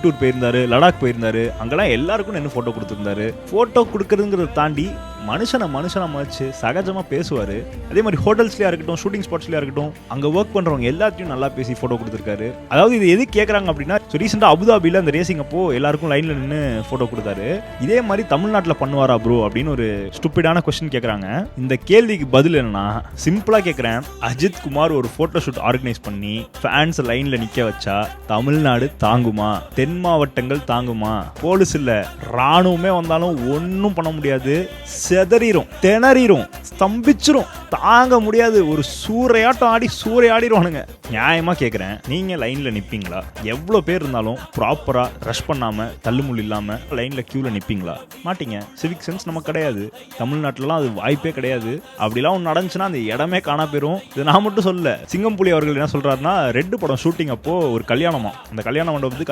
Tour போயிருந்தாரு, Ladakh போயிருந்தாரு. அங்கெல்லாம் எல்லாருக்கும் நின்று ஃபோட்டோ கொடுத்துருந்தாரு. ஃபோட்டோ கொடுக்குறதுங்கிறத தாண்டி மனுஷனை மதிச்சு சகஜமா பேசுவாரு. அதே மாதிரி ஹோட்டல்ஸ்லயா இருக்கட்டும், ஷூட்டிங் ஸ்பாட்ஸ்லயா இருக்கட்டும், அங்க ஒர்க் பண்றவங்க எல்லாத்தையும் நல்லா பேசி போட்டோ கொடுத்திருக்காரு. அதாவது இது எது கேக்குறாங்க அப்படின்னா, ரீசெண்டா அபுதாபில அந்த ரேசிங் அப்போ எல்லாருக்கும் லைன்ல நின்று போட்டோ கொடுத்தாரு. இதே மாதிரி தமிழ்நாட்டுல பண்ணுவாரா ப்ரோ அப்படின்னு ஒரு ஸ்டூபிடான கொஸ்டின் கேக்குறாங்க. இந்த கேள்விக்கு பதில் என்னன்னா, சிம்பிளா கேக்குறேன். அஜித் குமார் ஒரு போட்டோ ஷூட் ஆர்கனைஸ் பண்ணி ஃபேன்ஸ் லைன்ல நிக்க வச்சா தமிழ்நாடு தாங்குமா? தென் மாவட்டங்கள் தாங்குமா? போலீஸ் இல்ல, ராணுவமே வந்தாலும் ஒன்னும் பண்ண முடியாது. செதறிரும், திணறிரும், ஸ்தம்பிச்சிரும், தாங்க முடியாது. ஒரு சூறையாட்டம் ஆடி சூறையாடிடுவானுங்க. நியாயமா கேட்குறேன், நீங்க லைன்ல நிப்பீங்களா? எவ்வளோ பேர் இருந்தாலும் ப்ராப்பரா ரஷ் பண்ணாம தள்ளுமுள்ளு இல்லாம லைன்ல கியூல நிப்பீங்களா? மாட்டீங்க. சிவிக் சென்ஸ் நமக்கு கிடையாது. தமிழ்நாட்டிலலாம் அது வாய்ப்பே கிடையாது. அப்படிலாம் ஒன்று நடந்துச்சுன்னா அந்த இடமே காணா போயிரும். இது நான் மட்டும் சொல்ல, சிங்கம்புலி அவர்கள் என்ன சொல்றாருன்னா, ரெட் படம் ஷூட்டிங் அப்போ ஒரு கல்யாணமா, அந்த கல்யாண மண்டபத்துக்கு